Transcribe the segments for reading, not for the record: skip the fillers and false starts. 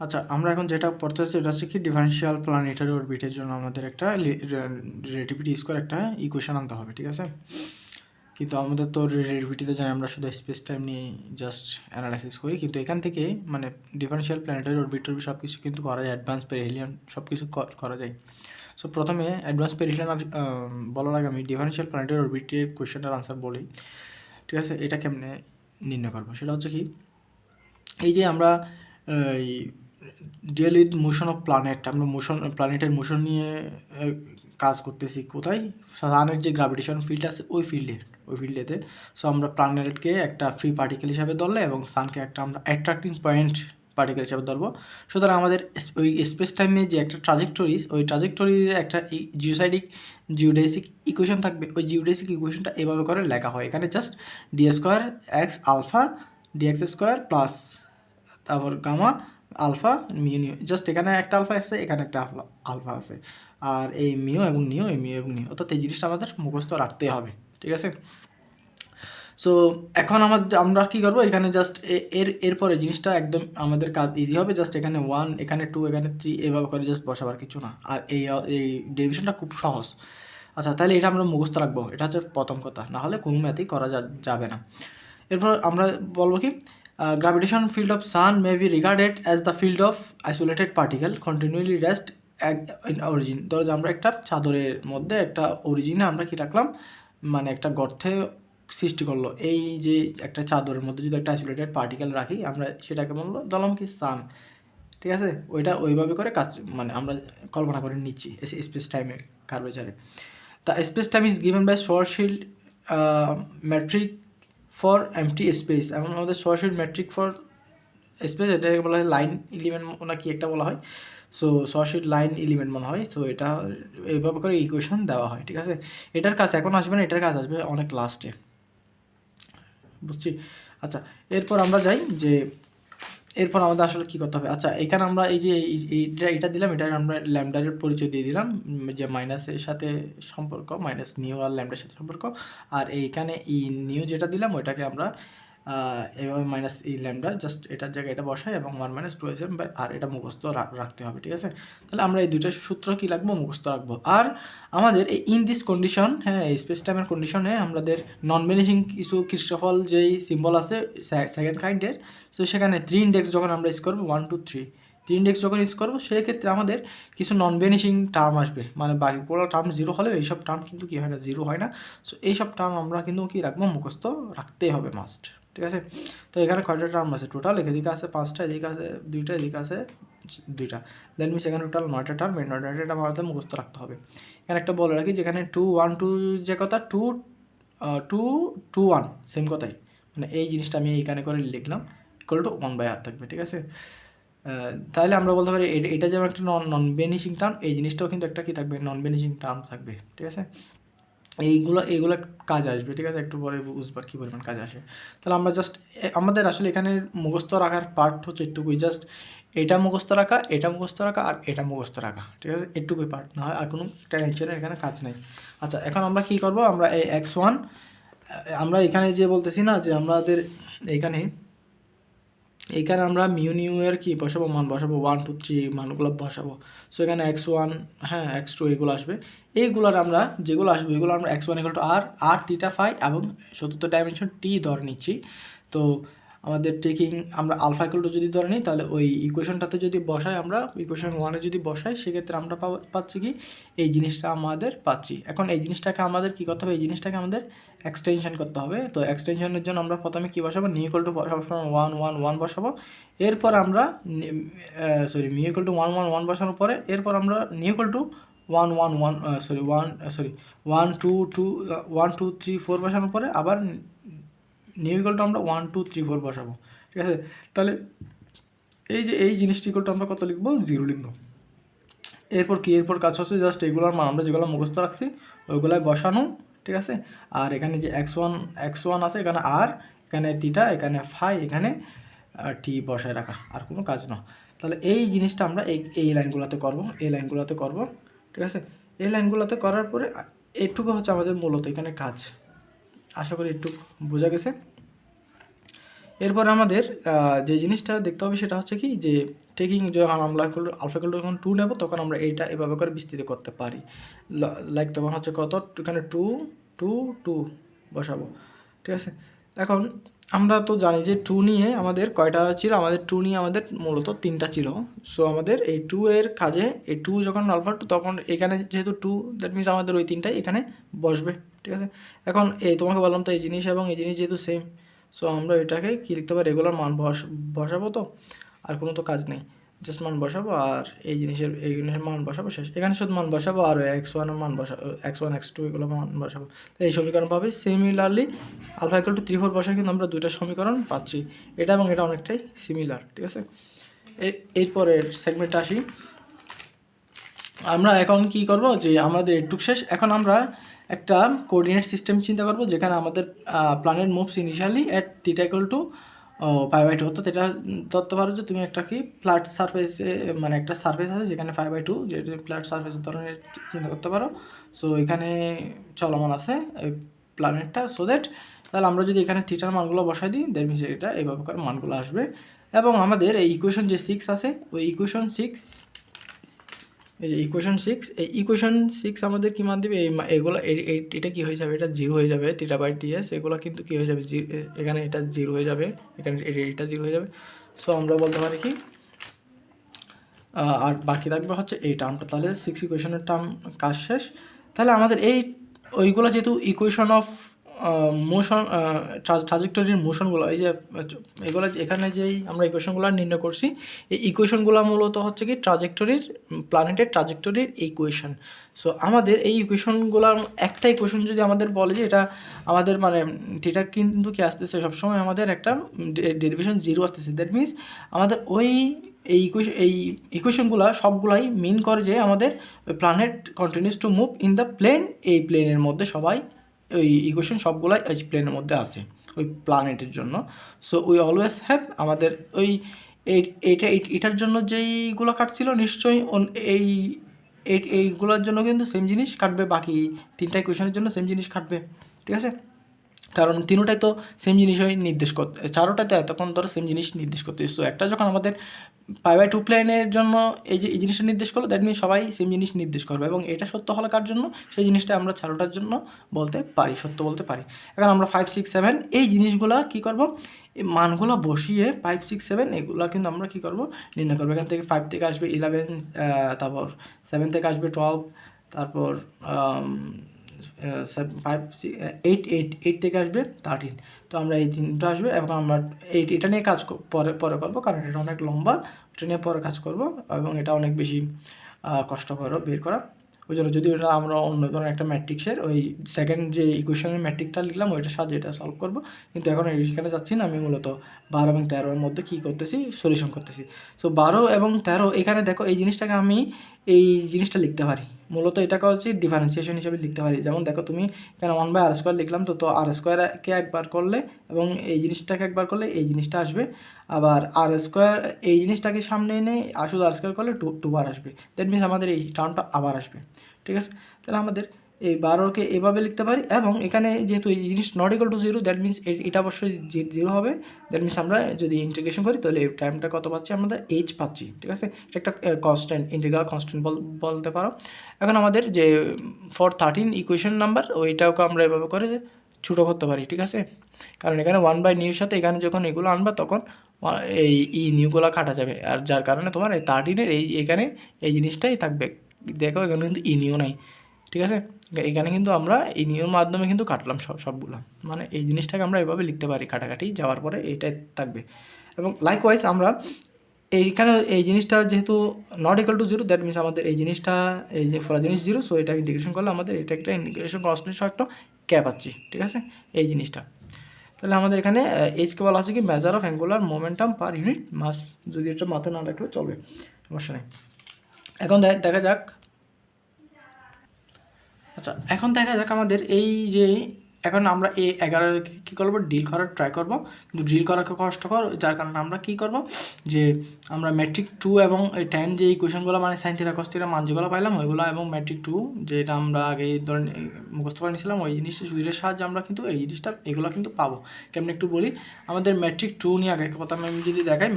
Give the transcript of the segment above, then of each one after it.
আচ্ছা, আমরা এখন যেটা পড়তেছি এটা হচ্ছে কি ডিফারেনশিয়াল প্ল্যানেটারি অরবিটের জন্য আমাদের একটা রিলেটিভিটি স্কোয়ার একটা ইকুয়েশন আনতে হবে, ঠিক আছে? কিন্তু আমাদের তো রিলেটিভিটিতে জানি আমরা শুধু স্পেস টাইম নিয়ে জাস্ট অ্যানালাইসিস করি, কিন্তু এখান থেকে মানে ডিফারেনশিয়াল প্ল্যানেটারি অরবিট সব কিছু কিন্তু করা যায়, অ্যাডভান্স পেরিহিলিয়ন সব কিছু করা যায়। সো প্রথমে অ্যাডভান্স পেরিহিলিয়ন বলার আগে আমি ডিফারেনশিয়াল প্ল্যানেটারি অরবিটের কোয়েশ্চেনটার আনসার বলি, ঠিক আছে? এটা কেমনে নির্ণয় করবো সেটা হচ্ছে কি, এই যে আমরা এই deal with motion of planet, আমরা প্ল্যানেটের মোশন নিয়ে কাজ করতেছি কোথায়, সানের যে গ্র্যাভিটেশন ফিল্ড আছে ওই ফিল্ডেতে। সো আমরা প্ল্যানেটকে একটা ফ্রি পার্টিকেল হিসাবে ধরলে এবং সানকে একটা আমরা অ্যাট্রাক্টিং পয়েন্ট পার্টিকেল হিসাবে ধরবো। সুতরাং আমাদের ওই স্পেস টাইমে যে একটা ট্রাজেক্টরিজ, ওই ট্রাজেক্টরির একটা জিওডেসিক ইকুয়েশন থাকবে। ওই জিওডেসিক ইকুয়েশনটা এভাবে করে লেখা হয়, এখানে just D square X alpha DX square plus তারপর gamma alpha mu nu, just এখানে একটা আলফা আছে, এখানে একটা আলফা আছে, আর এই মিউ এবং নিউ, এই মিউ এবং নিউ, অর্থাৎ এই জিনিসটা আমাদের মুখস্থ রাখতে হবে, ঠিক আছে? সো এখন আমরা কী করবো, এখানে জাস্ট এরপরে জিনিসটা একদম আমাদের কাজ ইজি হবে, জাস্ট এখানে 1 এখানে 2 এখানে 3 এভাবে করে জাস্ট বসাবার কিছু না, আর এই ডেরিভেশনটা খুব সহজ। আচ্ছা, তাহলে এটা আমরা মুখস্থ রাখবো, এটা হচ্ছে প্রথম কথা, না হলে কোনো ম্যাথই করা যাবে না। এরপর আমরা বলবো কি, gravitation field of sun may be regarded as the field of isolated particle continually rest in origin. ধরো যে আমরা একটা চাদরের মধ্যে একটা অরিজিনে আমরা কি রাখলাম, মানে একটা গর্তে সৃষ্টি করলো, এই যে একটা চাদরের মধ্যে যদি একটা আইসোলেটেড পার্টিকেল রাখি আমরা, সেটাকে বললো ধরলাম কি সান, ঠিক আছে? ওইটা ওইভাবে করে কাজ মানে আমরা কল্পনা করে নিচ্ছি স্পেস টাইমের কার্ভেচারে। The spacetime is given by Schwarzschild metric for empty space, এবং আমাদের শর্টশিল্ড মেট্রিক ফর স্পেস, এটাকে বলা হয় লাইন এলিমেন্ট না কি একটা বলা হয়। সো শর্টশিল্ড লাইন এলিমেন্ট মনে হয়। সো এটা এইভাবে করে ইকুয়েশন দেওয়া হয়, ঠিক আছে? এটার কাজ এখন আসবে না, এটার কাজ আসবে অনেক লাস্টে, বুঝছি? আচ্ছা, এরপর আমরা যাই যে এরপর আমাদের আসলে কী করতে হবে। আচ্ছা, এখানে আমরা এই যে এটা দিলাম, এটা আমরা ল্যামডার পরিচয় দিয়ে দিলাম, যে মাইনাসের সাথে সম্পর্ক, মাইনাস নিউ আর ল্যামডার সাথে সম্পর্ক। আর এইখানে ই নিউ যেটা দিলাম ওইটাকে আমরা এভাবে মাইনাস ই ল্যামডা জাস্ট এটার জায়গায় এটা বসাই এবং 1 - 2 SM আর এটা মুখস্থ রাখতে হবে, ঠিক আছে? তাহলে আমরা এই দুইটা সূত্র কী রাখবো, মুখস্থ রাখবো। আর আমাদের এই ইন দিস কন্ডিশন, হ্যাঁ, এই স্পেস টাইমের কন্ডিশনে আমাদের নন ভ্যানিশিং কিছু ক্রিস্টোফল যেই সিম্বল আছে সেকেন্ড কাইন্ডের, সো সেখানে 3 ইন্ডেক্স যখন আমরা ইউজ করবো 1 2 3 3 ইন্ডেক্স যখন ইউজ করবো, সেক্ষেত্রে আমাদের কিছু নন ভ্যানিশিং টার্ম আসবে, মানে বাকিগুলো টার্ম জিরো হলেও এইসব টার্ম কিন্তু কী হয় না, জিরো হয় না। সো এইসব টার্ম আমরা কিন্তু কী রাখবো, মুখস্থ রাখতেই হবে মাস্ট, ঠিক আছে? তো এখানে কয়টা টার্ম আছে টোটাল, এদিকে আছে 5টা, এদিকে আছে 2টা, এদিকে আছে 2টা, দেন মিনস এখানে টোটাল 9টা টার্ম, এই 9টা টার্ম আমাদের মুখস্থ রাখতে হবে। এখানে একটা বলে রাখি, যেখানে 2 1 2 যে কথা 2 2 2 1 সেম কথাই, মানে এই জিনিসটা আমি এইখানে করে লিখলাম, ইকুয়াল টু 1/r থাকবে, ঠিক আছে? তাহলে আমরা বলতে পারি এটা যেমন একটা নন বেনিশিং টার্ম, এই জিনিসটাও কিন্তু একটা কী থাকবে, নন বেনিশিং টার্ম থাকবে, ঠিক আছে? এইগুলো কাজে আসবে, ঠিক আছে? একটু পরে বুঝবা কী পরিমাণ কাজে আসে। তাহলে আমরা জাস্ট আমাদের আসলে এখানে মুখস্থ রাখার পার্ট হচ্ছে এটুকুই, জাস্ট এটা মুখস্থ রাখা, এটা মুখস্থ রাখা আর এটা মুখস্থ রাখা, ঠিক আছে? এটুকুই পার্ট, না হয় আর কোনো টেনশনের এখানে কাজ নেই। আচ্ছা, এখন আমরা কী করবো, আমরা এই x1 আমরা এখানে যে বলতেছি না যে আমাদের এইখানে আমরা মিউ নিউ এর কি বসাবো, মান বসাবো 1 2 3 মানগুলো বসাবো। সো এখানে x1, হ্যাঁ, x2 এগুলো আসবে। এইগুলোর আমরা যেগুলো আসবে এগুলো আমরা x1 = r থিটা ফাই এবং চতুর্থ ডাইমেনশন t ধরে নিচ্ছি। তো আমাদের টেকিং আমরা আলফা = যদি ধরে নিই, তাহলে ওই ইকুয়েশনটাতে যদি বসাই, আমরা ইকুয়েশন 1-এ যদি বসাই, সেক্ষেত্রে আমরা পাচ্ছি কি, এই জিনিসটা আমাদের পাচ্ছি। এখন এই জিনিসটাকে আমাদের কী করতে হবে, এই জিনিসটাকে আমাদের এক্সটেনশন করতে হবে। তো এক্সটেনশনের জন্য আমরা প্রথমে কী বসাবো, নিউ ইকুয়াল টু সবসময় 1 1 1 বসাবো। এরপর আমরা মিউ ইকুয়াল টু 1 1 1 বসানোর পরে এরপর আমরা নিউ ইকুয়াল টু 1 1 1 1 2 2 1 2 3 4 বসানোর পরে আবার নিউ ইকুয়াল টু আমরা 1 2 3 4 বসাবো, ঠিক আছে? তাহলে এই যে এই জিনিসটি ইকুয়াল টু আমরা কত লিখবো, 0 লিখবো। এরপর কাজ হচ্ছে জাস্ট এগুলোর মান আমরা যেগুলো মুখস্থ রাখছি ওইগুলাই বসানো, ঠিক আছে? আর এখানে যে x1 আছে, এখানে আর, এখানে থিটা, এখানে ফাই, এখানে টি বসায় রাখা, আর কোনো কাজ না। তাহলে এই জিনিসটা আমরা এই লাইনগুলোতে করব, ঠিক আছে? এই লাইনগুলোতে করার পরে এইটুকু হচ্ছে আমাদের মূলত এখানে কাজ। আশা করি একটু বোঝা গেছে। এরপর আমাদের যে জিনিসটা দেখতে হবে সেটা হচ্ছে কি যে টেকিং যখন আমরা আলফা ইকুয়াল টু যখন 2 নেব তখন আমরা এইটা এভাবে করে বিস্তৃত করতে পারি। লাইক তখন হচ্ছে কত, এখানে 2 2 2 বসাবো, ঠিক আছে। এখন আমরা তো জানি যে 2 নিয়ে আমাদের কয়টা ছিল, আমাদের 2 নিয়ে আমাদের মূলত 3টা ছিল। সো আমাদের এই 2 এর কাজে এই 2 যখন আলফা 2 তখন এখানে যেহেতু 2 দ্যাট মিনস আমাদের ওই 3টাই এখানে বসবে, ঠিক আছে। এখন এই তোমাকে বললাম তো এই জিনিস এবং এই জিনিস যেহেতু সেম, সো আমরা এটাকে কী লিখতে পারি, রেগুলার মান বসাবো, তো আর কোনো তো কাজ নেই, জাস্ট মান বসাবো আর এই জিনিসের মান বসাবো, শেষ। এখানে শুধু মান বসাবো আর x1 এর মান বসাবো, x1 x2 এগুলো মান বসাবো। তো এই সমীকরণ পাবে। সিমিলারলি আলফা ইকুয়াল টু 3 4 বসায় কিন্তু আমরা দুইটা সমীকরণ পাচ্ছি, এটা এবং এটা অনেকটাই সিমিলার, ঠিক আছে। এরপরের সেগমেন্টে আসি। আমরা এখন কি করব যে আমাদের এটুক শেষ। এখন আমরা একটা কোঅর্ডিনেট সিস্টেম চিন্তা করব যেখানে আমাদের planet moves initially at theta equal to π/2, অর্থাৎ এটা ধরতে পারো যে তুমি একটা কি ফ্ল্যাট সারফেসে, মানে একটা সারফেস আছে যেখানে 5/2 যেটা ফ্ল্যাট সারফেস ধরনের চিন্তা করতে পারো। সো এখানে চলমান আছে এই প্ল্যানেটটা, সো দ্যাট তাহলে আমরা যদি এখানে থিটার মানগুলো বসাই দিই দ্যাট মিনস এটা এইভাবে করে মানগুলো আসবে। এবং আমাদের এই ইকুয়েশন যে 6 আছে ওই ইকুয়েশন 6, এই যে ইকুয়েশন 6, এই ইকুয়েশন 6 আমাদের কী মান দেবে, এগুলো এটা কী হয়ে যাবে, এটা 0 হয়ে যাবে, θ/ts এগুলো কিন্তু কী হয়ে যাবে, এখানে এটা 0 হয়ে যাবে, এখানে এটা 0 হয়ে যাবে। সো আমরা বলতে পারি কি আর বাকি থাকবে হচ্ছে এই টার্মটা, তাহলে 6 ইকুয়েশনের টার্ম কাজ শেষ। তাহলে আমাদের এই ওইগুলো যেহেতু ইকুয়েশন অফ মোশন, ট্রাজেক্টরির মোশনগুলো, এই যে এগুলো এখানে যেই আমরা ইকুয়েশনগুলো নির্ণয় করছি, এই ইকুয়েশনগুলো মূলত হচ্ছে কি ট্রাজেক্টরির, প্ল্যানেটের ট্রাজেক্টরির ইকুয়েশন। সো আমাদের এই ইকুয়েশনগুলো, একটা ইকুয়েশন যদি আমাদের বলে যে এটা আমাদের মানে থিটা কিন্তু কি আসতেছে সবসময় আমাদের একটা ডেরিভেশন 0 আসতেছে, দ্যাট মিনস আমাদের ওই এই ইকুয়েশনগুলো সবগুলাই মিন করে যে আমাদের planet continues to move in the plane, এই প্লেনের মধ্যে সবাই ওই ইকুয়েশন সবগুলাই এই প্লেনের মধ্যে আছে ওই প্ল্যানেটের জন্য। সো উই অলওয়েজ হ্যাভ আমাদের ওই এটার জন্য যেইগুলো কাটছিল নিশ্চয়ই এই এইগুলোর জন্য কিন্তু সেম জিনিস কাটবে, বাকি 3টা ইকুয়েশনের জন্য সেম জিনিস কাটবে, ঠিক আছে। কারণ তিনোটাই তো সেম জিনিসই নির্দেশ করতে, চারোটাই তো এতক্ষণ ধরে সেম জিনিস নির্দেশ করতে। সো একটা যখন আমাদের π/2 প্লেনের জন্য এই যে এই জিনিসটা নির্দেশ করলো দ্যাট মিনস সবাই সেম জিনিস নির্দেশ করবে, এবং এটা সত্য হলো কার জন্য, সেই জিনিসটা আমরা চারোটার জন্য বলতে পারি, সত্য বলতে পারি। এখন আমরা 5 6 7 এই জিনিসগুলো কী করবো, এই মানগুলো বসিয়ে 5 6 7 এগুলো কিন্তু আমরা কী করবো নির্ণয় করবো। এখান থেকে 5 থেকে আসবে 11, তারপর 7 থেকে আসবে 12, তারপর 8 থেকে আসবে 13। তো আমরা এই 3টা আসবে এবং আমরা এটা নিয়ে কাজ পরে করবো, কারণ এটা অনেক লম্বা, এটা নিয়ে পরে কাজ করব এবং এটা অনেক বেশি কষ্টকর বের করা। ওই জন্য যদি ওটা আমরা অন্য ধরনের একটা ম্যাট্রিক্সের ওই সেকেন্ড যে ইকুয়েশনের ম্যাট্রিকটা লিখলাম ওইটার সাহায্যে এটা সলভ করব, কিন্তু এখন এখানে যাচ্ছি না, আমি মূলত 12 এবং 13 এর মধ্যে কী করতেছি, সলিউশন করতেছি। সো 12 এবং 13 এখানে দেখো এই জিনিসটাকে আমি এই জিনিসটা লিখতে পারি, মূলত এটাকে হচ্ছে ডিফারেন্সিয়েশন হিসেবে লিখতে পারি। যেমন দেখো তুমি এখানে 1/r² লিখলাম, তো আর স্কোয়ারকে একবার করলে এবং এই জিনিসটাকে একবার করলে এই জিনিসটা আসবে, আবার r² এই জিনিসটাকে সামনে এনে আর শুধু r² করলে 2 বার আসবে, দ্যাট মিনস আমাদের এই টার্মটা আবার আসবে, ঠিক আছে। তাহলে আমাদের এই 12কে এভাবে লিখতে পারি, এবং এখানে যেহেতু এই জিনিস not equal to 0 that means এটা অবশ্যই 0 হবে, দ্যাট মিনস আমরা যদি ইন্টিগ্রেশন করি তাহলে এই টাইমটা কত পাচ্ছি, আমরা h পাচ্ছি, ঠিক আছে। এটা একটা কনস্ট্যান্ট, ইন্টিগ্রাল কনস্ট্যান্ট বলতে পারো। এখন আমাদের যে 13 ইকুয়েশন নাম্বার ওইটাকে আমরা এভাবে করে ছোটো করতে পারি, ঠিক আছে। কারণ এখানে 1/নিউর সাথে এখানে যখন এগুলো আনবা তখন এই নিউগুলো কাটা যাবে, আর যার কারণে তোমার এই 13-এর এখানে এই জিনিসটাই থাকবে। দেখো এখানে কিন্তু নিউ নাই, ঠিক আছে। এখানে কিন্তু আমরা এই নিয়ম মাধ্যমে কিন্তু কাটলাম সবগুলো, মানে এই জিনিসটাকে আমরা এভাবে লিখতে পারি, কাটাকাটি যাওয়ার পরে এইটাই থাকবে। এবং লাইকওয়াইজ আমরা এইখানে এই জিনিসটা যেহেতু not equal to 0 that means আমাদের এই জিনিসটা, এই যে পুরো জিনিস 0, সো এটা ইন্টিগ্রেশন করলে আমাদের এটা একটা ইন্টিগ্রেশন কনস্ট্যান্ট সহ একটা ক্যাপ পাচ্ছি, ঠিক আছে, এই জিনিসটা। তাহলে আমাদের এখানে এইচকে বলা আছে কি measure of angular momentum per unit mass, যদি এটা মাথায় না রাখলে চলবে, সমস্যা নেই। এখন দেখা যাক, আচ্ছা এখন দেখা যাক আমাদের এই যে এখন আমরা এই 11 কী করবো, ডিল করার ট্রাই করবো, কিন্তু ডিল করা কষ্টকর, যার কারণে আমরা কী করবো যে আমরা ম্যাট্রিক 2 এবং এই 10 যে ইকুয়েশনগুলো মানে সাইন থিটা কস থিটা মান যেগুলো পাইলাম ওইগুলো, এবং ম্যাট্রিক 2 যেটা আমরা আগে ধরেন মুখস্থ করে নিয়েছিলাম, ওই জিনিসটা সুবিধার সাহায্যে আমরা কিন্তু এই জিনিসটা এগুলো কিন্তু পাবো। কেমন একটু বলি, আমাদের ম্যাট্রিক 2 নিয়ে আগে কথা আমি যদি দেখাই,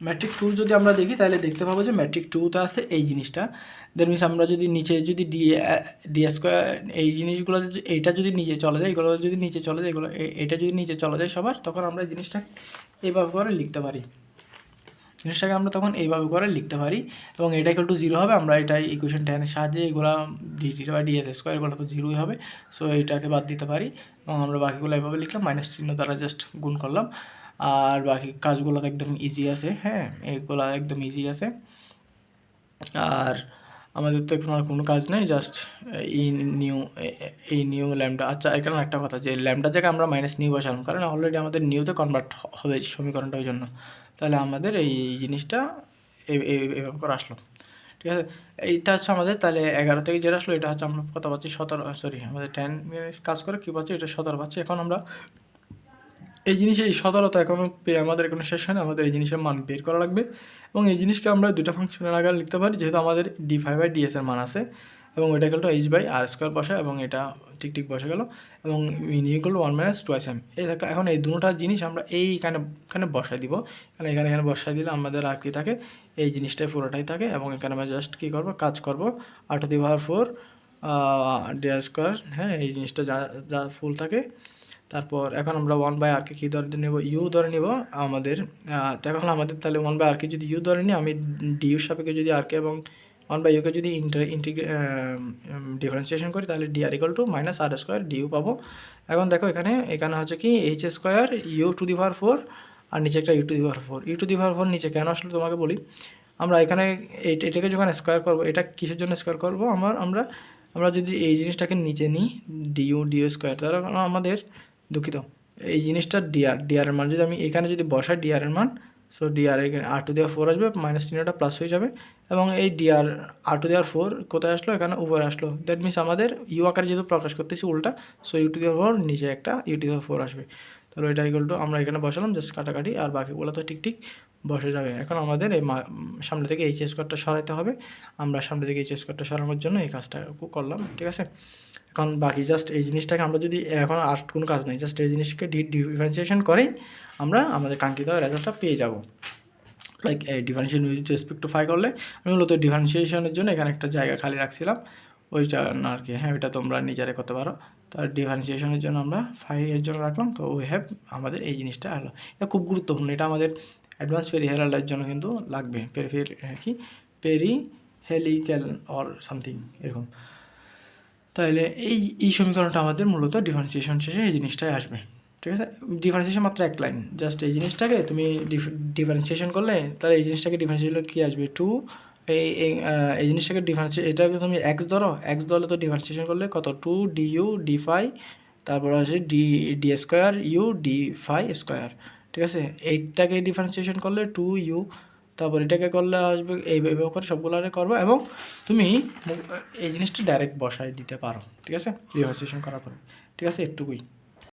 ম্যাট্রিক 2 যদি আমরা দেখি তাহলে দেখতে পাবো যে ম্যাট্রিক 2তে আছে এই জিনিসটা। দ্যাট মিনস আমরা যদি নিচে যদি ডি স্কোয়ার এই জিনিসগুলো এইটা যদি নিচে চলে যায়, এগুলো যদি নিচে চলে যায়, এগুলো এটা যদি নিচে চলে যায় সবার, তখন আমরা এই জিনিসটা এইভাবে করে লিখতে পারি, জিনিসটাকে আমরা তখন এইভাবে করে লিখতে পারি। এবং এটা ইকুয়াল টু 0 হবে, আমরা এটা ইকুয়েশন 10 এর সাহায্যে এগুলো ডিটি বা ডিএস স্কোয়ার এগুলো তো 0ই হবে, সো এটাকে বাদ দিতে পারি এবং আমরা বাকিগুলো এভাবে লিখলাম, মাইনাস চিহ্ন দ্বারা জাস্ট গুণ করলাম। আর বাকি কাজগুলো তো একদম ইজি আছে, হ্যাঁ এগুলো একদম ইজি আছে। আর আমাদের তো এখন আর কোনো কাজ নেই, জাস্ট এই নিউ ল্যামডা। আচ্ছা এখানে একটা কথা, যে ল্যামডার জায়গায় আমরা মাইনাস নিউ বসালাম, কারণ অলরেডি আমাদের নিউতে কনভার্ট হবে সমীকরণটা, ওই জন্য তাহলে আমাদের এই জিনিসটা এইভাবে করে আসলো, ঠিক আছে। এইটা হচ্ছে আমাদের তাহলে 11 থেকে যেটা আসলো, এটা হচ্ছে আমরা কত পাচ্ছি 17, সরি আমাদের 10 কাজ করে কী পাচ্ছি, এটা 17 পাচ্ছি। এখন আমরা এই জিনিসে এই 17 তো এখনও আমাদের কোনো শেষ হয় না, আমাদের এই জিনিসের মান বের করা লাগবে। এবং এই জিনিসকে আমরা দুটো ফাংশনের আগে লিখতে পারি, যেহেতু আমাদের d5/ds এর মান আছে, এবং এটা ইকুয়াল টু h/r² বসে, এবং এটা ঠিক বসে গেল, এবং ইকুয়াল টু 1 - 2m। এই দেখো এখন এই দুটো জিনিস আমরা এইখানে বসাই দিব, কারণ এখানে বসাই দিলে আমাদের আর কি থাকে, এই জিনিসটাই পুরোটাই থাকে। এবং এখানে আমরা জাস্ট কী করবো, কাজ করব, r⁴ d², হ্যাঁ এই জিনিসটা যা ফুল থাকে। তারপর এখন আমরা 1/r কী ধরে নেব, ইউ ধরে নেব আমাদের। এখন আমাদের তাহলে 1/r যদি ইউ ধরে নিই, আমি ডিউর সাপেক্ষে যদি আর কে এবং 1/u যদি ডিফারেন্সিয়েশন করি, তাহলে dr = -r² du পাবো। এখন দেখো এখানে হচ্ছে কি h² u⁴ আর নিচে একটা u⁴ নিচে কেন আসলো তোমাকে বলি। আমরা এখানে এটাকে যখন স্কোয়ার করবো, এটা কিসের জন্য স্কোয়ার করবো, আমরা যদি এই জিনিসটাকে নিচে নিই du² তাহলে আমাদের দুঃখিত এই জিনিসটা ডিআর এর মান যদি আমি এখানে যদি বসাই ডিআর এর মান, সো ডিআর এখানে r⁴ আসবে, মাইনাস চিহ্নটা প্লাস হয়ে যাবে, এবং এই ডিআর r⁴ কোথায় আসলো, এখানে উপরে আসলো। দ্যাট মিনস আমাদের ইউ আকারে যেহেতু প্রকাশ করতেছি উল্টা, সো u⁴ নিচে একটা u⁴ আসবে। তাহলে এটা ইকুয়াল টু আমরা এখানে বসালাম, জাস্ট কাটাকাটি, আর বাকিগুলো তো ঠিক বসে যাবে। এখন আমাদের এই সামনে থেকে h² সরাইতে হবে, আমরা সামনে থেকে h² সরানোর জন্য এই কাজটা করলাম, ঠিক আছে। এখন বাকি জাস্ট এই জিনিসটাকে আমরা যদি এখন আর কোনো কাজ নেই, জাস্ট এই জিনিসটাকে ডিফারেন্সিয়েশন করেই আমরা আমাদের কাঙ্ক্ষিত রেজাল্টটা পেয়ে যাব। লাইক এই differentiation with respect to phi করলে, আমি মূলত ডিফারেন্সিয়েশনের জন্য এখানে একটা জায়গা খালি রাখছিলাম, ওইটা না আর কি, হ্যাঁ ওইটা তোমরা নিজেরাই করতে পারো। তার ডিফারেন্সিয়েশনের জন্য আমরা ফাই এর জন্য রাখলাম, তো উই হ্যাভ আমাদের এই জিনিসটা হলো। এটা খুব গুরুত্বপূর্ণ, এটা আমাদের অ্যাডভান্স পেরিহেরালের জন্য কিন্তু লাগবে, পেরিহেলিক্যাল অর সামথিং এরকম। তাহলে এই সমীকরণটা আমাদের মূলত ডিফারেন্সিয়েশন শেষে এই জিনিসটাই আসবে, ঠিক আছে। ডিফারেন্সিয়েশন মাত্র এক লাইন, জাস্ট এই জিনিসটাকে তুমি ডিফারেন্সিয়েশন করলে, তাহলে এই জিনিসটাকে ডিফারেন্সিয়েশন কী আসবে, 2 এই জিনিসটাকে এটাকে তুমি এক্স ধরো, এক্স ধরলে তো ডিফারেন্সিয়েশন করলে কত, 2 du d∅, তারপর আছে d² u d∅², ঠিক আছে। এইটাকে ডিফারেন্সিয়েশন করলে 2u, তারপর এটাকে করলে আসবে, এইভাবে করে সবগুলো করবো, এবং তুমি এই জিনিসটা ডাইরেক্ট বসায় দিতে পারো, ঠিক আছে, ডিফারেন্সিয়েশন করার পরে, ঠিক আছে। এটুকুই।